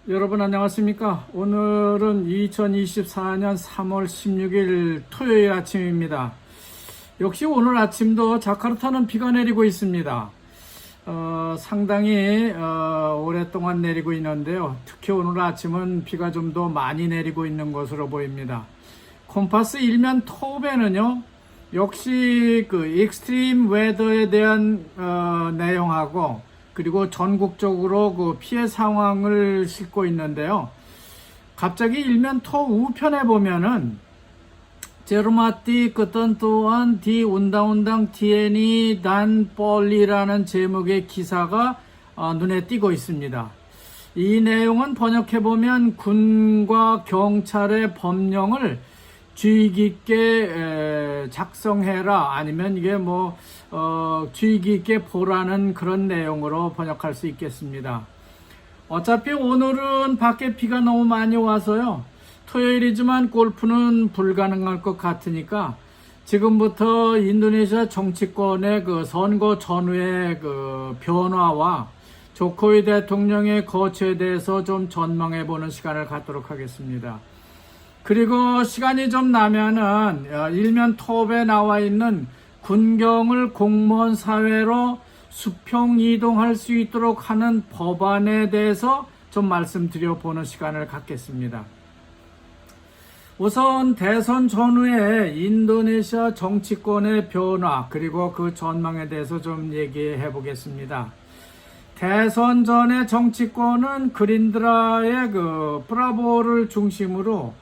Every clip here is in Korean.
여러분 안녕하십니까? 오늘은 2024년 3월 16일 토요일 아침입니다. 역시 오늘 아침도 자카르타는 비가 내리고 있습니다. 상당히 오랫동안 내리고 있는데요. 특히 오늘 아침은 비가 좀 더 많이 내리고 있는 것으로 보입니다. 콤파스 일면 톱에는요, 역시 그 익스트림 웨더에 대한 내용하고 그리고 전국적으로 그 피해 상황을 싣고 있는데요. 갑자기 일면 토 우편에 보면은 제르마티 ketentuan di undang-undang TNI dan Polri라는 제목의 기사가 눈에 띄고 있습니다. 이 내용은 번역해보면 군과 경찰의 법령을 주의 깊게 작성해라, 아니면 이게 주의 깊게 보라는 그런 내용으로 번역할 수 있겠습니다. 어차피 오늘은 밖에 비가 너무 많이 와서요, 토요일이지만 골프는 불가능할 것 같으니까 지금부터 인도네시아 정치권의 그 선거 전후의 그 변화와 조코위 대통령의 거취에 대해서 좀 전망해보는 시간을 갖도록 하겠습니다. 그리고 시간이 좀 나면은 일면 톱에 나와 있는 군경을 공무원 사회로 수평 이동할 수 있도록 하는 법안에 대해서 좀 말씀드려 보는 시간을 갖겠습니다. 우선 대선 전후에 인도네시아 정치권의 변화 그리고 그 전망에 대해서 좀 얘기해 보겠습니다. 대선 전의 정치권은 그린드라의 그 브라보를 중심으로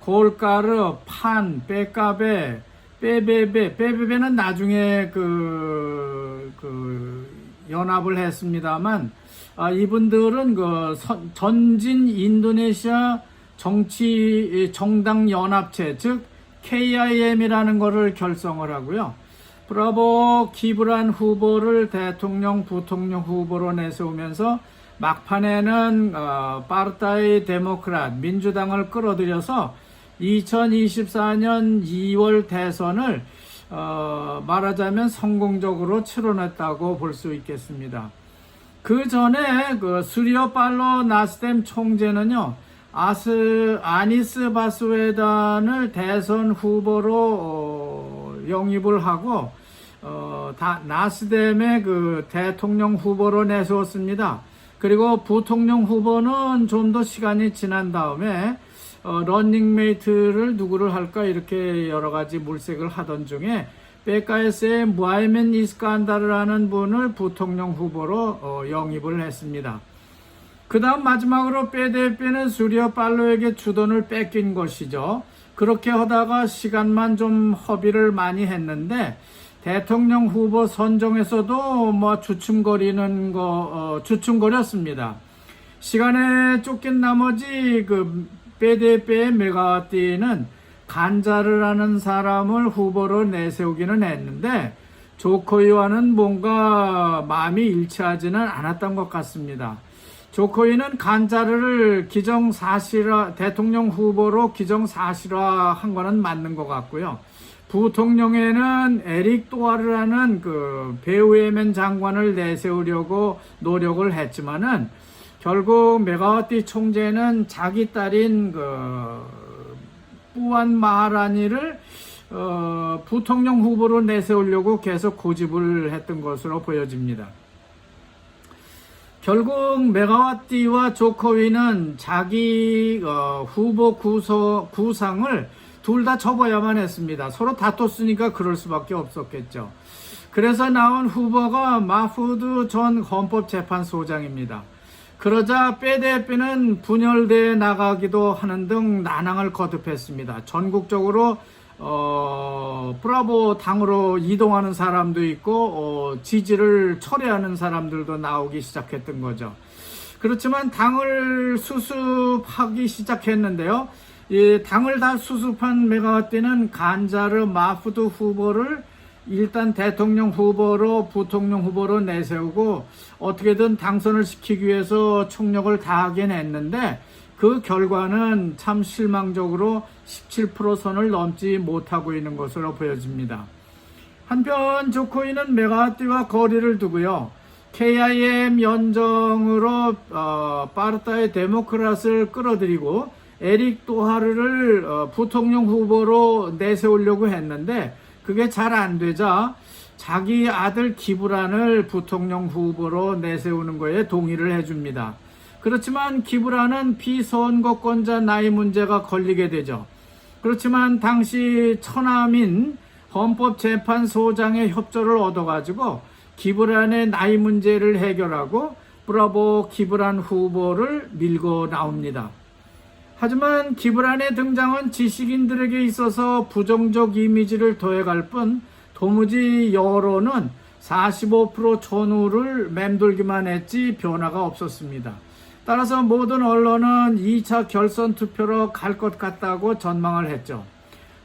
골가르, 판, 빼까베, 빼베베는 나중에 연합을 했습니다만, 이분들은 전진 인도네시아 정당 연합체, 즉 KIM이라는 것을 결성을 하고요. 브라보 기브란 후보를 대통령, 부통령 후보로 내세우면서 막판에는 파르타이 데모크랏 민주당을 끌어들여서 2024년 2월 대선을 말하자면 성공적으로 치러냈다고 볼 수 있겠습니다. 그 전에 수리오 팔로 나스뎀 총재는요, 아니스 바스웨단을 대선 후보로 영입을 하고 나스뎀의 그 대통령 후보로 내세웠습니다. 그리고 부통령 후보는 좀 더 시간이 지난 다음에 런닝메이트를 누구를 할까 이렇게 여러 가지 물색을 하던 중에 PKS의 무하이멘 이스칸다르라는 분을 부통령 후보로 영입을 했습니다. 그 다음 마지막으로 PDIP는 수리오 팔로에게 주도를 뺏긴 것이죠. 그렇게 하다가 시간만 좀 허비를 많이 했는데 대통령 후보 선정에서도 주춤거렸습니다. 시간에 쫓긴 나머지 PDIP의 메가와티는 간자르라는 사람을 후보로 내세우기는 했는데 조코이와는 뭔가 마음이 일치하지는 않았던 것 같습니다. 조코이는 간자르를 대통령 후보로 기정사실화한 거는 맞는 것 같고요. 부통령에는 에릭 또아르라는 배우에멘 장관을 내세우려고 노력을 했지만은 결국 메가와티 총재는 자기 딸인 뿌안 마하라니를 부통령 후보로 내세우려고 계속 고집을 했던 것으로 보여집니다. 결국 메가와티와 조코위는 자기 후보 구상을 둘 다 접어야만 했습니다. 서로 다퉜으니까 그럴 수밖에 없었겠죠. 그래서 나온 후보가 마푸드 전 헌법재판소장입니다. 그러자 PDIP는 분열대에 나가기도 하는 등 난항을 거듭했습니다. 전국적으로 브라보 당으로 이동하는 사람도 있고 지지를 철회하는 사람들도 나오기 시작했던 거죠. 그렇지만 당을 수습하기 시작했는데요. 이 당을 다 수습한 메가와티는 간자르 마푸드 후보를 일단 대통령 후보로 부통령 후보로 내세우고 어떻게든 당선을 시키기 위해서 총력을 다하긴 했는데 그 결과는 참 실망적으로 17% 선을 넘지 못하고 있는 것으로 보여집니다. 한편 조코이는 메가와티와 거리를 두고요, KIM 연정으로 파르타의 데모크라스를 끌어들이고 에릭 도하르를 부통령 후보로 내세우려고 했는데 그게 잘 안 되자 자기 아들 기브란을 부통령 후보로 내세우는 거에 동의를 해줍니다. 그렇지만 기브란은 비선거권자 나이 문제가 걸리게 되죠. 그렇지만 당시 처남인 헌법재판소장의 협조를 얻어가지고 기브란의 나이 문제를 해결하고 브라보 기브란 후보를 밀고 나옵니다. 하지만 기브란의 등장은 지식인들에게 있어서 부정적 이미지를 더해갈 뿐 도무지 여론은 45% 전후를 맴돌기만 했지 변화가 없었습니다. 따라서 모든 언론은 2차 결선 투표로 갈 것 같다고 전망을 했죠.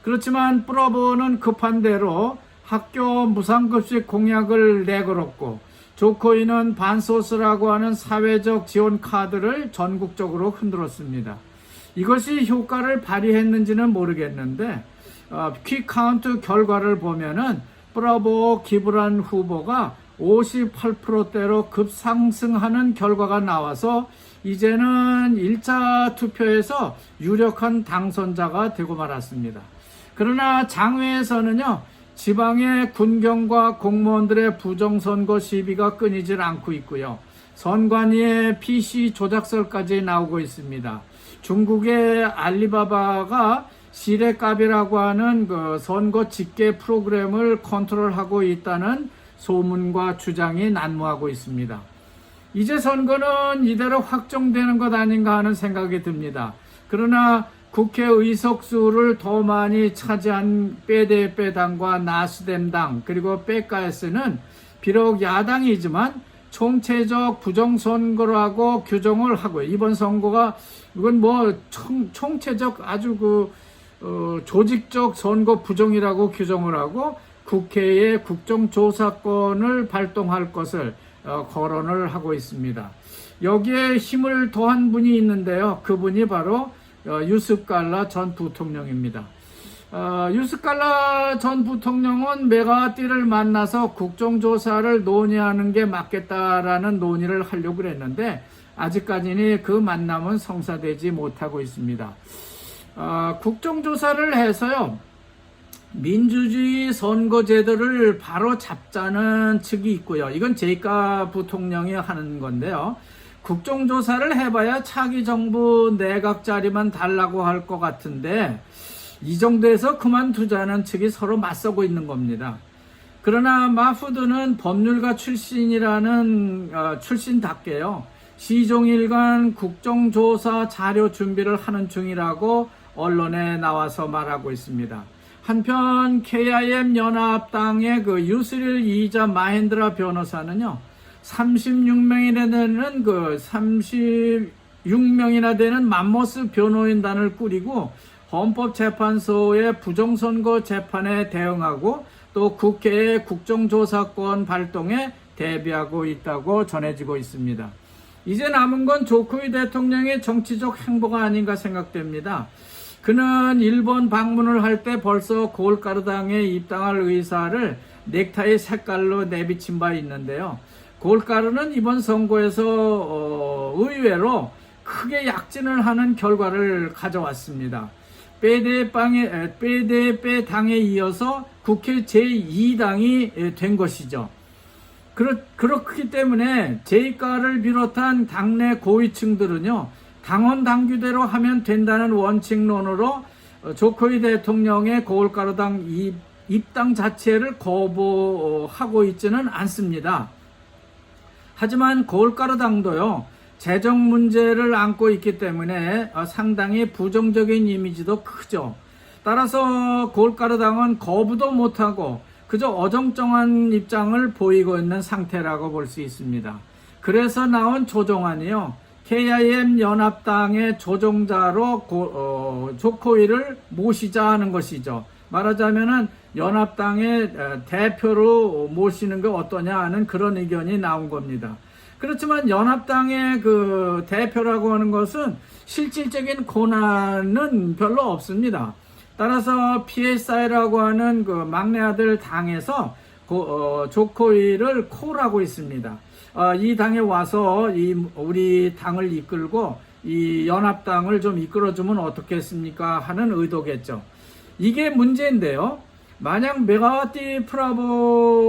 그렇지만 브라보는 급한 대로 학교 무상급식 공약을 내걸었고 조코이는 반소스라고 하는 사회적 지원 카드를 전국적으로 흔들었습니다. 이것이 효과를 발휘했는지는 모르겠는데 퀵카운트 결과를 보면은 브라보 기브란 후보가 58%대로 급상승하는 결과가 나와서 이제는 1차 투표에서 유력한 당선자가 되고 말았습니다. 그러나 장외에서는요, 지방의 군경과 공무원들의 부정선거 시비가 끊이질 않고 있고요. 선관위의 PC 조작설까지 나오고 있습니다. 중국의 알리바바가 시레캅이라고 하는 그 선거 집계 프로그램을 컨트롤하고 있다는 소문과 주장이 난무하고 있습니다. 이제 선거는 이대로 확정되는 것 아닌가 하는 생각이 듭니다. 그러나 국회 의석수를 더 많이 차지한 빼대빼당과 나스뎀당 그리고 빼까에스는 비록 야당이지만 총체적 부정선거라고 규정을 하고 이번 선거가 이건 뭐 총체적 아주 조직적 선거 부정이라고 규정을 하고 국회에 국정조사권을 발동할 것을 거론을 하고 있습니다. 여기에 힘을 더한 분이 있는데요. 그분이 바로 유습 갈라 전 부통령입니다. 유습 갈라 전 부통령은 메가띠를 만나서 국정조사를 논의하는 게 맞겠다라는 논의를 하려고 했는데 아직까지는 그 만남은 성사되지 못하고 있습니다. 국정조사를 해서요, 민주주의 선거제도를 바로 잡자는 측이 있고요. 이건 제이카 부통령이 하는 건데요. 국정조사를 해봐야 차기 정부 내각 자리만 달라고 할 것 같은데 이 정도에서 그만두자는 측이 서로 맞서고 있는 겁니다. 그러나 마푸드는 법률가 출신이라는 출신답게요. 시종일관 국정조사 자료 준비를 하는 중이라고 언론에 나와서 말하고 있습니다. 한편 KIM 연합당의 유스릴 이자 마헨드라 변호사는요, 36명이나 되는 맘모스 변호인단을 꾸리고 헌법재판소의 부정선거 재판에 대응하고 또 국회의 국정조사권 발동에 대비하고 있다고 전해지고 있습니다. 이제 남은 건 조코이 대통령의 정치적 행보가 아닌가 생각됩니다. 그는 일본 방문을 할 때 벌써 골가르당에 입당할 의사를 넥타이 색깔로 내비친 바 있는데요. 골가르는 이번 선거에서 의외로 크게 약진을 하는 결과를 가져왔습니다. 빼대빼당에 이어서 국회 제2당이 된 것이죠. 그렇기 때문에 제이카를 비롯한 당내 고위층들은요, 당원 당규대로 하면 된다는 원칙론으로 조코이 대통령의 골가루당 입당 자체를 거부하고 있지는 않습니다. 하지만 골가루당도요, 재정 문제를 안고 있기 때문에 상당히 부정적인 이미지도 크죠. 따라서 골가루당은 거부도 못하고 그저 어정쩡한 입장을 보이고 있는 상태라고 볼 수 있습니다. 그래서 나온 조정안이요, KIM 연합당의 조종자로 조코이를 모시자 하는 것이죠. 말하자면은 연합당의 대표로 모시는 게 어떠냐 하는 그런 의견이 나온 겁니다. 그렇지만 연합당의 대표라고 하는 것은 실질적인 권한은 별로 없습니다. 따라서 PSI라고 하는 막내 아들 당에서 조코이를 콜하고 있습니다. 이 당에 와서 우리 당을 이끌고 이 연합당을 좀 이끌어주면 어떻겠습니까 하는 의도겠죠. 이게 문제인데요. 만약 메가와티 프라보